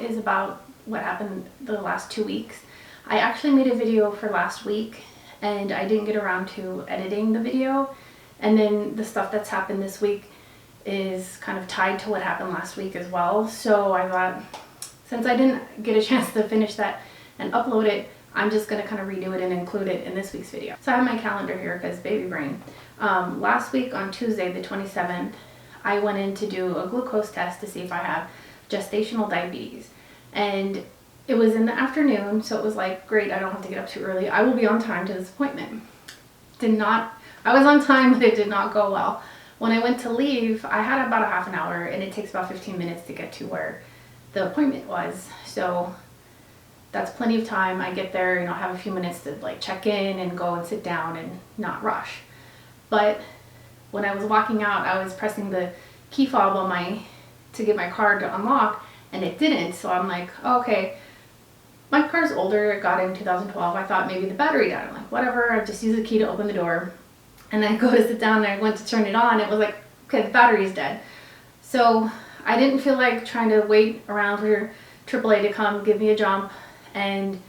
is about what happened the last 2 weeks. I actually made a video for last week and I didn't get around to editing the video. And then the stuff that's happened this week is kind of tied to what happened last week as well. So I thought, since I didn't get a chance to finish that and upload it, I'm just gonna kind of redo it and include it in this week's video. So I have my calendar here because baby brain. Last week on Tuesday, the 27th, I went in to do a glucose test to see if I have gestational diabetes. And it was in the afternoon, so it was like, great, I don't have to get up too early. I will be on time to this appointment. I was on time, but it did not go well. When I went to leave, I had about a half an hour, and it takes about 15 minutes to get to where the appointment was. So that's plenty of time. I get there, have a few minutes to like check in and go and sit down and not rush. But when I was walking out, I was pressing the key fob on to get my car to unlock, and it didn't. So I'm like, oh, okay, my car's older. It got in 2012. I thought maybe the battery died. I'm like, whatever. I just use the key to open the door. And then I go to sit down and I went to turn it on. It was like, okay, the battery's dead. So I didn't feel like trying to wait around for AAA to come give me a jump. And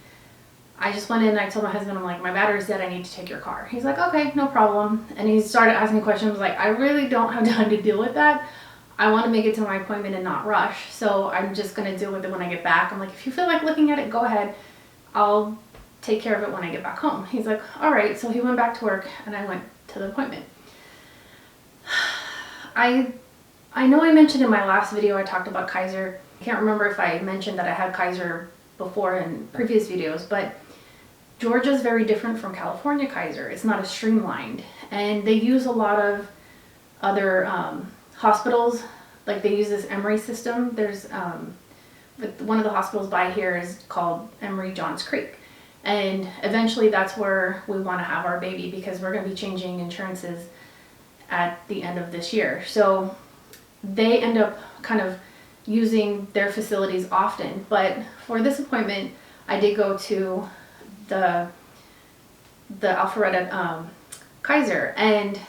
I just went in and I told my husband, I'm like, my battery's dead. I need to take your car. He's like, okay, no problem. And he started asking questions. Like, I really don't have time to deal with that. I want to make it to my appointment and not rush. So I'm just going to deal with it when I get back. I'm like, if you feel like looking at it, go ahead. I'll take care of it when I get back home. He's like, all right. So he went back to work and I went to the appointment. I know I mentioned in my last video I talked about Kaiser. I can't remember if I mentioned that I had Kaiser before in previous videos, but Georgia's very different from California Kaiser. It's not as streamlined, and they use a lot of other hospitals. Like they use this Emory system. There's one of the hospitals by here is called Emory Johns Creek, and eventually that's where we want to have our baby because we're going to be changing insurances at the end of this year. So they end up kind of using their facilities often. But for this appointment, I did go to the Alpharetta Kaiser, and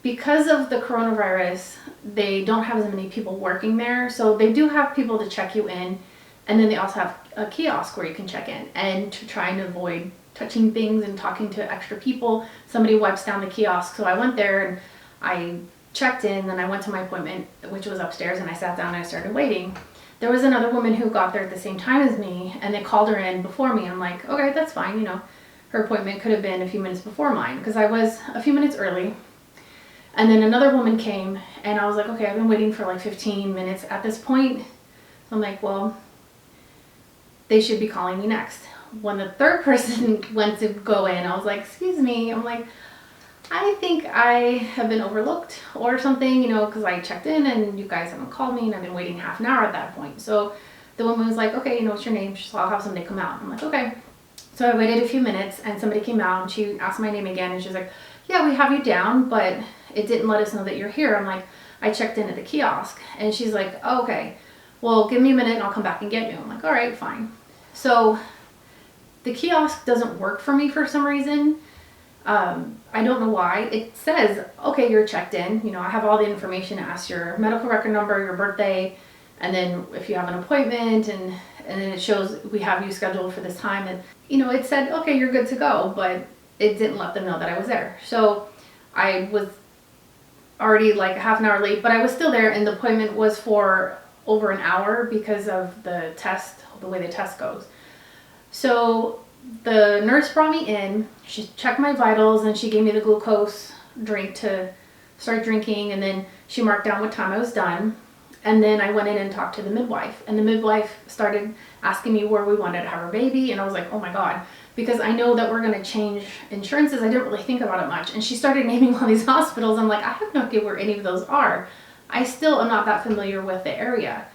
because of the coronavirus, they don't have as many people working there. So they do have people to check you in, and then they also have a kiosk where you can check in. And to try and avoid touching things and talking to extra people, somebody wipes down the kiosk. So I went there and I checked in, and I went to my appointment, which was upstairs, and I sat down and I started waiting. There was another woman who got there at the same time as me, and they called her in before me. I'm like, okay, that's fine. Her appointment could have been a few minutes before mine because I was a few minutes early. And then another woman came, and I was like, okay, I've been waiting for like 15 minutes at this point. So I'm like, well, they should be calling me next. When the third person went to go in, I was like, excuse me. I'm like, I think I have been overlooked or something, because I checked in and you guys haven't called me, and I've been waiting half an hour at that point. So the woman was like, okay, what's your name? So I'll have somebody come out. I'm like, okay. So I waited a few minutes and somebody came out and she asked my name again, and she's like, yeah, we have you down, but it didn't let us know that you're here. I'm like, I checked in at the kiosk. And she's like, oh, okay, well, give me a minute and I'll come back and get you. I'm like, all right, fine. So the kiosk doesn't work for me for some reason. I don't know why. It says, okay, you're checked in. I have all the information. It asks your medical record number, your birthday, and then if you have an appointment, and then it shows we have you scheduled for this time. And, it said, okay, you're good to go, but it didn't let them know that I was there. So I was already like a half an hour late, but I was still there, and the appointment was for over an hour because of the test, the way the test goes. So the nurse brought me in, she checked my vitals, and she gave me the glucose drink to start drinking, and then she marked down what time I was done. And then I went in and talked to the midwife, and the midwife started asking me where we wanted to have our baby, and I was like, oh my God, because I know that we're going to change insurances. I didn't really think about it much. And she started naming all these hospitals. I'm like, I have no idea where any of those are. I still am not that familiar with the area.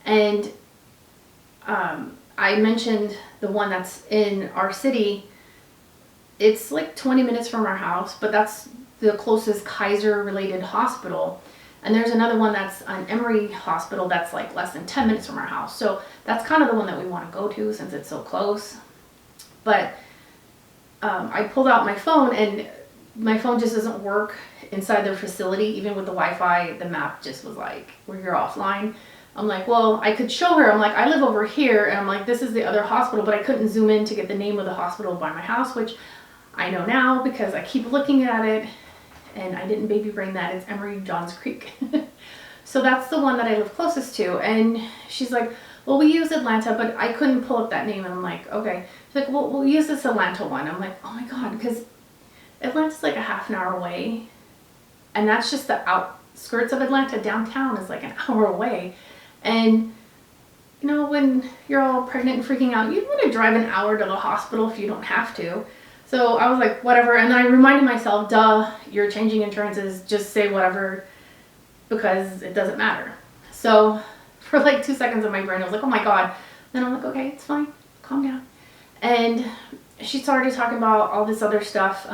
And I mentioned the one that's in our city. It's like 20 minutes from our house, but that's the closest Kaiser related hospital. And there's another one that's an Emory hospital that's like less than 10 minutes from our house. So that's kind of the one that we want to go to since it's so close. But I pulled out my phone, and my phone just doesn't work inside their facility. Even with the Wi-Fi, the map just was like, well, you're offline. I'm like, well, I could show her. I'm like, I live over here, and I'm like, this is the other hospital, but I couldn't zoom in to get the name of the hospital by my house, which I know now because I keep looking at it, and I didn't baby brain that. It's Emory Johns Creek. So that's the one that I live closest to. And she's like, well, we use Atlanta, but I couldn't pull up that name. And I'm like, okay. She's like, well, we'll use this Atlanta one. I'm like, oh my God, because Atlanta's like a half an hour away. And that's just the outskirts of Atlanta. Downtown is like an hour away. And, you know, when you're all pregnant and freaking out, you don't want to drive an hour to the hospital if you don't have to. So I was like, whatever. And then I reminded myself, duh, you're changing insurances. Just say whatever, because it doesn't matter. So for like 2 seconds in my brain, I was like, oh my God. Then I'm like, okay, it's fine. Calm down. And she started talking about all this other stuff.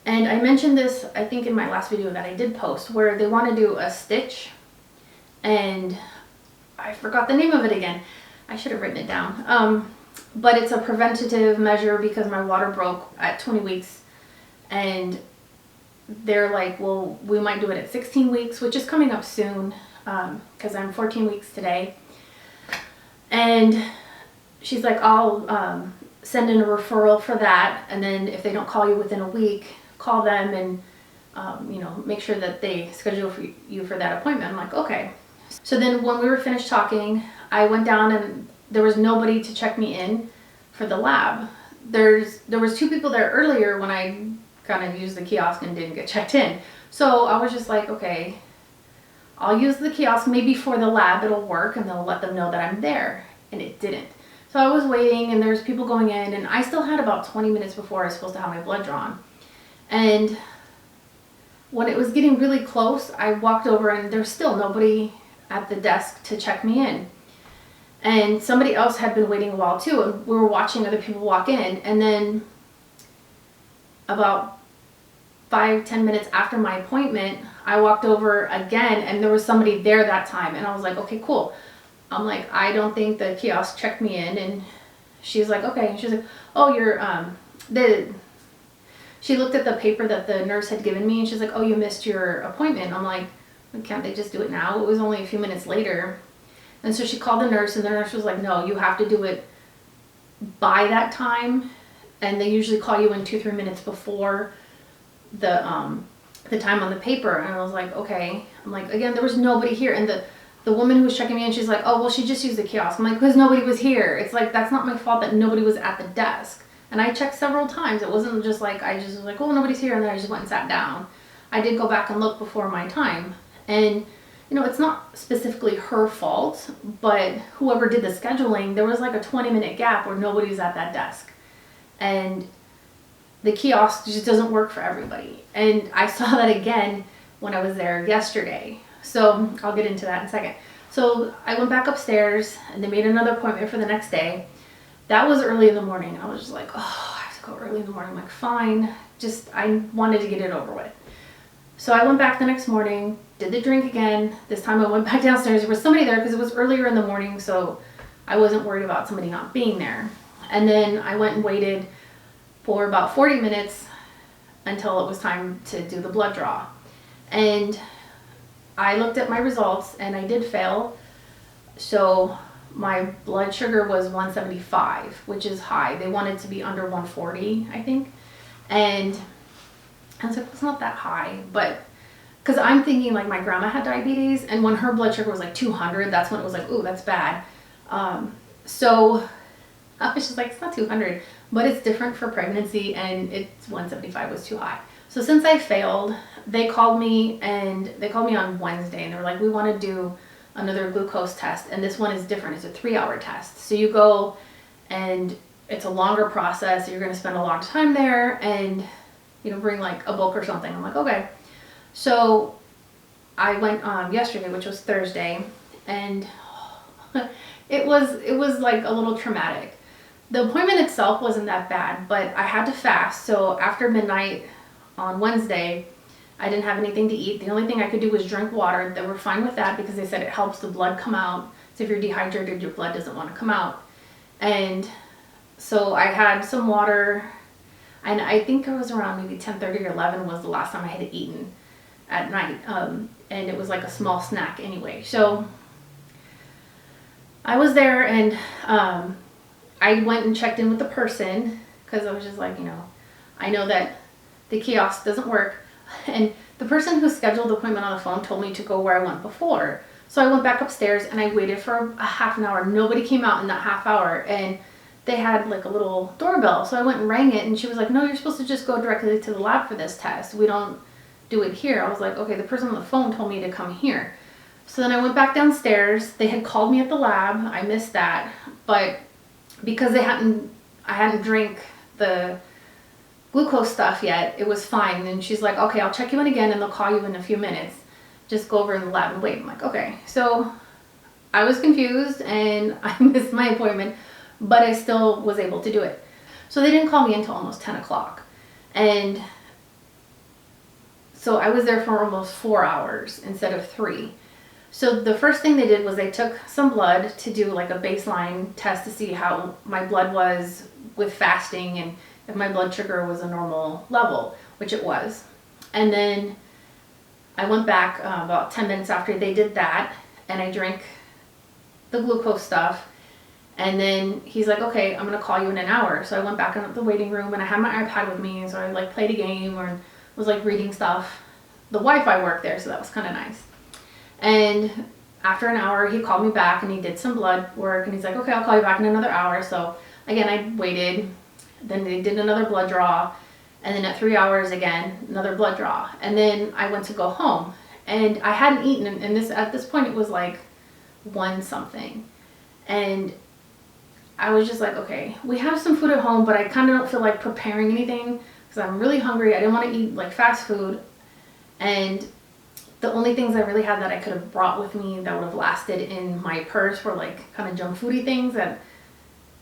And I mentioned this, I think, in my last video that I did post, where they want to do a stitch. And I forgot the name of it again. I should have written it down. But it's a preventative measure because my water broke at 20 weeks. And they're like, well, we might do it at 16 weeks, which is coming up soon, because I'm 14 weeks today. And she's like, I'll send in a referral for that. And then if they don't call you within a week, call them and, you know, make sure that they schedule for you for that appointment. I'm like, okay. So then when we were finished talking, I went down and there was nobody to check me in for the lab. There was 2 people there earlier when I kind of used the kiosk and didn't get checked in. So I was just like, okay, I'll use the kiosk maybe for the lab, it'll work, and they'll let them know that I'm there. And it didn't. So I was waiting, and there's people going in, and I still had about 20 minutes before I was supposed to have my blood drawn. And when it was getting really close, I walked over, and there's still nobody at the desk to check me in. And somebody else had been waiting a while too, and we were watching other people walk in. And then about 5-10 minutes after my appointment, I walked over again, and there was somebody there that time. And I was like, okay, cool. I'm like, I don't think the kiosk checked me in. And she's like, okay. And she's like, oh, you're, she looked at the paper that the nurse had given me, and she's like, oh, you missed your appointment. I'm like, can't they just do it now? It was only a few minutes later. And so she called the nurse, and the nurse was like, no, you have to do it by that time. And they usually call you in 2-3 minutes before the time on the paper. And I was like, okay. I'm like, again, there was nobody here. And the woman who was checking me in, she's like, oh, well, she just used the kiosk. I'm like, because nobody was here. It's like, that's not my fault that nobody was at the desk. And I checked several times. It wasn't just like, I just was like, oh, nobody's here. And then I just went and sat down. I did go back and look before my time. And, you know, it's not specifically her fault, but whoever did the scheduling, there was like a 20-minute gap where nobody was at that desk. And the kiosk just doesn't work for everybody. And I saw that again when I was there yesterday. So I'll get into that in a second. So I went back upstairs, and they made another appointment for the next day. That was early in the morning. I was just like, oh, I have to go early in the morning. I'm like, fine. Just, I wanted to get it over with. So I went back the next morning, did the drink again. This time I went back downstairs. There was somebody there because it was earlier in the morning, so I wasn't worried about somebody not being there. And then I went and waited for about 40 minutes until it was time to do the blood draw. And I looked at my results, and I did fail. So my blood sugar was 175, which is high. They wanted to be under 140, I think. And I was like, it's not that high, but because I'm thinking like my grandma had diabetes, and when her blood sugar was like 200, that's when it was like, ooh, that's bad. So I was just like, it's not 200, but it's different for pregnancy, and it's 175 was too high. So since I failed, they called me on Wednesday, and they were like, we want to do another glucose test, and this one is different. It's a 3-hour test. So you go, and it's a longer process. You're going to spend a lot of time there, and you know, bring like a book or something. I'm like, okay. So I went yesterday, which was Thursday, and it was like a little traumatic. The appointment itself wasn't that bad, but I had to fast. So after midnight on Wednesday, I didn't have anything to eat. The only thing I could do was drink water. They were fine with that because they said it helps the blood come out. So if you're dehydrated, your blood doesn't want to come out. And so I had some water, and I think it was around maybe 10:30 or 11 was the last time I had eaten. at night. And it was like a small snack anyway. So I was there, and I went and checked in with the person because I was just like, I know that the kiosk doesn't work. And the person who scheduled the appointment on the phone told me to go where I went before. So I went back upstairs and I waited for a half an hour. Nobody came out in that half hour, and they had like a little doorbell. So I went and rang it, and she was like, no, you're supposed to just go directly to the lab for this test. We don't do it here. I was like, okay, the person on the phone told me to come here. So then I went back downstairs. They had called me at the lab. I missed that. But because I hadn't drank the glucose stuff yet, it was fine. And she's like, okay, I'll check you in again, and they'll call you in a few minutes. Just go over in the lab and wait. I'm like, okay. So I was confused and I missed my appointment, but I still was able to do it. So they didn't call me until almost 10 o'clock. And so I was there for almost 4 hours instead of 3. So the first thing they did was they took some blood to do like a baseline test to see how my blood was with fasting and if my blood sugar was a normal level, which it was. And then I went back about 10 minutes after they did that, and I drank the glucose stuff. And then he's like, okay, I'm going to call you in an hour. So I went back in the waiting room, and I had my iPad with me. So I like played a game or was like reading stuff. The Wi-Fi worked there, so that was kind of nice. And after an hour, he called me back and he did some blood work, and he's like, okay, I'll call you back in another hour. So again, I waited. Then they did another blood draw. And then at 3 hours again, another blood draw. And then I went to go home, and I hadn't eaten. And at this point, it was like 1 something. And I was just like, okay, we have some food at home, but I kind of don't feel like preparing anything because I'm really hungry. I didn't want to eat like fast food. And the only things I really had that I could have brought with me that would have lasted in my purse were like kind of junk foody things that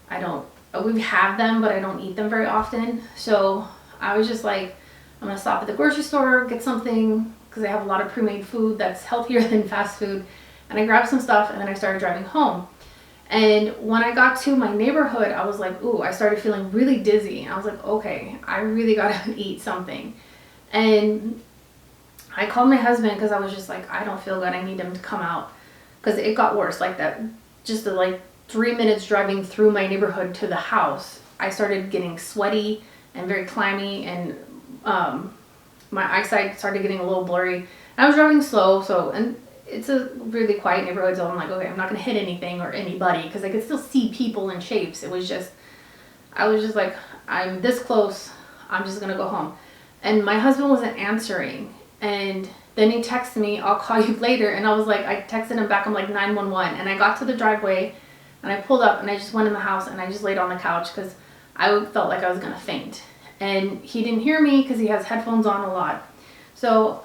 we have them, but I don't eat them very often. So I was just like, I'm going to stop at the grocery store, get something, because they have a lot of pre-made food that's healthier than fast food. And I grabbed some stuff, and then I started driving home. And when I got to my neighborhood, I was like, ooh, I started feeling really dizzy. And I was like, okay, I really got to eat something. And I called my husband because I was just like, I don't feel good. I need him to come out, because it got worse like that. Just like 3 minutes driving through my neighborhood to the house, I started getting sweaty and very clammy, and my eyesight started getting a little blurry. And I was driving slow, and it's a really quiet neighborhood, so I'm like, okay, I'm not going to hit anything or anybody, because I could still see people and shapes. I was just like, I'm this close, I'm just going to go home. And my husband wasn't answering, and then he texted me, I'll call you later. And I was like, I texted him back, I'm like 911. And I got to the driveway, and I pulled up, and I just went in the house, and I just laid on the couch because I felt like I was going to faint. And he didn't hear me because he has headphones on a lot. So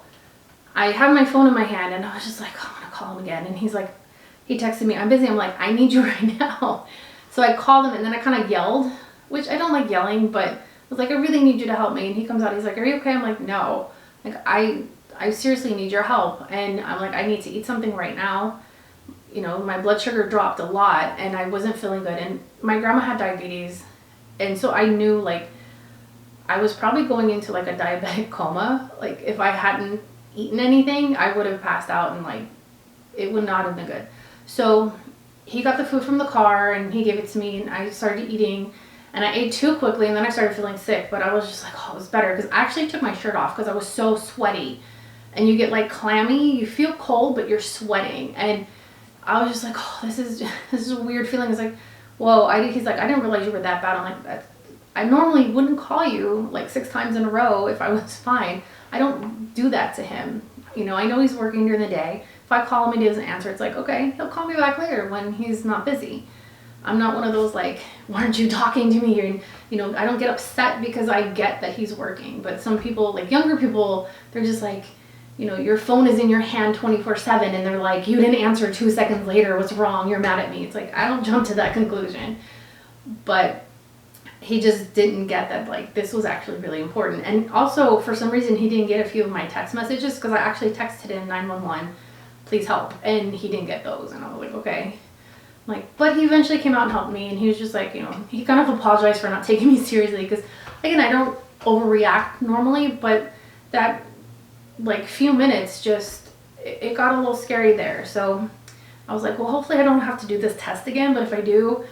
I had my phone in my hand, and I was just like, oh, I'm going to call him again. And he texted me, I'm busy. I'm like, I need you right now. So I called him, and then I kind of yelled, which I don't like yelling, but I was like, I really need you to help me. And he comes out, he's like, are you okay? I'm like, no. Like, I seriously need your help. And I'm like, I need to eat something right now. My blood sugar dropped a lot, and I wasn't feeling good. And my grandma had diabetes. And so I knew, like, I was probably going into, like, a diabetic coma. Like, if I hadn't eaten anything, I would have passed out, and, like, it would not have been good. So he got the food from the car, and he gave it to me, and I started eating. And I ate too quickly, and then I started feeling sick. But I was just like, oh, it was better. Because I actually took my shirt off because I was so sweaty. And you get, like, clammy. You feel cold, but you're sweating. And I was just like, oh, this is a weird feeling. It's like, whoa. He's like, I didn't realize you were that bad. I'm like, I normally wouldn't call you like 6 times in a row if I was fine. I don't do that to him. I know he's working during the day. If I call him and he doesn't answer, it's like, okay, he'll call me back later when he's not busy. I'm not one of those like, why aren't you talking to me? And, I don't get upset because I get that he's working. But some people, like younger people, they're just like, your phone is in your hand 24/7, and they're like, you didn't answer 2 seconds later. What's wrong? You're mad at me. It's like, I don't jump to that conclusion. But he just didn't get that, like, this was actually really important. And also, for some reason, he didn't get a few of my text messages, because I actually texted him 911, please help. And he didn't get those. And I was like, okay. But he eventually came out and helped me, and he was just like, he kind of apologized for not taking me seriously, because, again, I don't overreact normally, but that like few minutes, just it got a little scary there. So I was like, well, hopefully I don't have to do this test again, but if I do,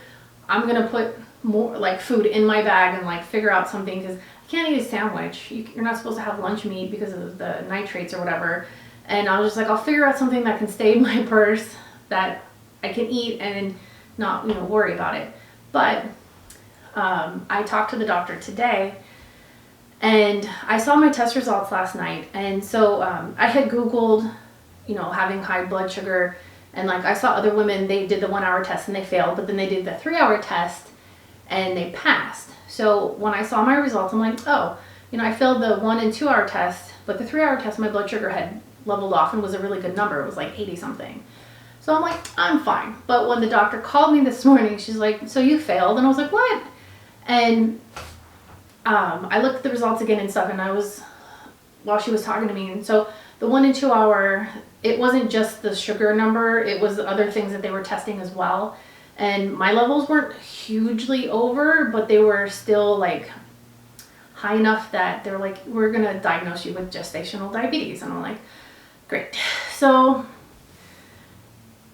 I'm gonna put more like food in my bag and like figure out something, because you can't eat a sandwich. You're not supposed to have lunch meat because of the nitrates or whatever. And I was just like, I'll figure out something that can stay in my purse that I can eat and not, worry about it. But I talked to the doctor today, and I saw my test results last night. And so I had Googled, having high blood sugar, and like I saw other women, they did the 1 hour test and they failed, but then they did the 3 hour test and they passed. So when I saw my results, I'm like, oh, I failed the 1 and 2 hour test, but the 3 hour test, my blood sugar had leveled off and was a really good number. It was like 80 something. So I'm like, I'm fine. But when the doctor called me this morning, she's like, so you failed? And I was like, what? And I looked at the results again and stuff, and while she was talking to me, and so the 1 and 2 hour, it wasn't just the sugar number, it was other things that they were testing as well. And my levels weren't hugely over, but they were still like high enough that they're like, we're gonna diagnose you with gestational diabetes. And I'm like, great. So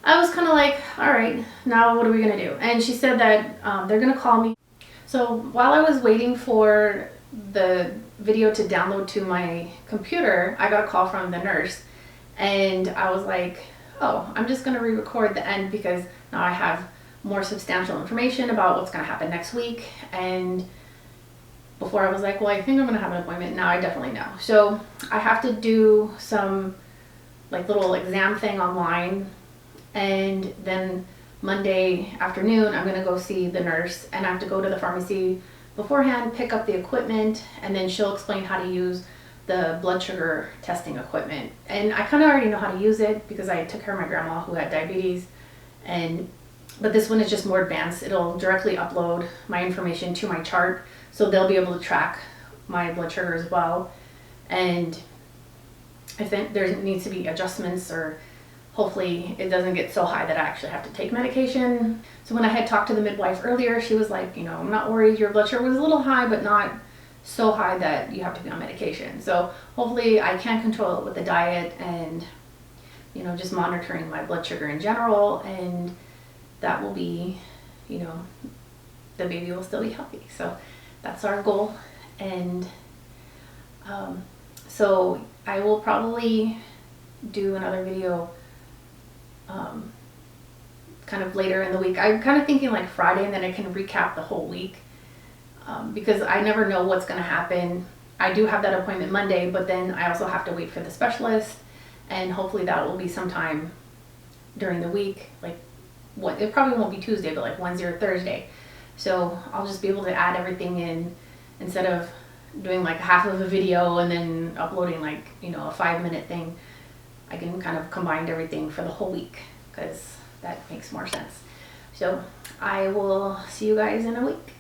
I was kind of like, all right, now what are we gonna do? And she said that they're gonna call me. So while I was waiting for the video to download to my computer, I got a call from the nurse, and I was like, oh, I'm just gonna re-record the end because now I have more substantial information about what's gonna happen next week. And before I was like, well, I think I'm gonna have an appointment. Now I definitely know. So I have to do some like little exam thing online, and then Monday afternoon I'm gonna go see the nurse, and I have to go to the pharmacy beforehand, pick up the equipment, and then she'll explain how to use the blood sugar testing equipment. And I kind of already know how to use it because I took care of my grandma who had diabetes, but this one is just more advanced. It'll directly upload my information to my chart, so they'll be able to track my blood sugar as well. And if there needs to be adjustments, or hopefully it doesn't get so high that I actually have to take medication. So when I had talked to the midwife earlier, she was like, I'm not worried. Your blood sugar was a little high, but not so high that you have to be on medication. So hopefully I can control it with the diet and, just monitoring my blood sugar in general. And that will be, the baby will still be healthy. So that's our goal. And so I will probably do another video kind of later in the week. I'm kind of thinking like Friday, and then I can recap the whole week, because I never know what's going to happen. I do have that appointment Monday, but then I also have to wait for the specialist, and hopefully that will be sometime during the week. Like it probably won't be Tuesday, but like Wednesday or Thursday. So I'll just be able to add everything in instead of doing like half of a video and then uploading like, a 5-minute thing. I can kind of combine everything for the whole week because that makes more sense. So I will see you guys in a week.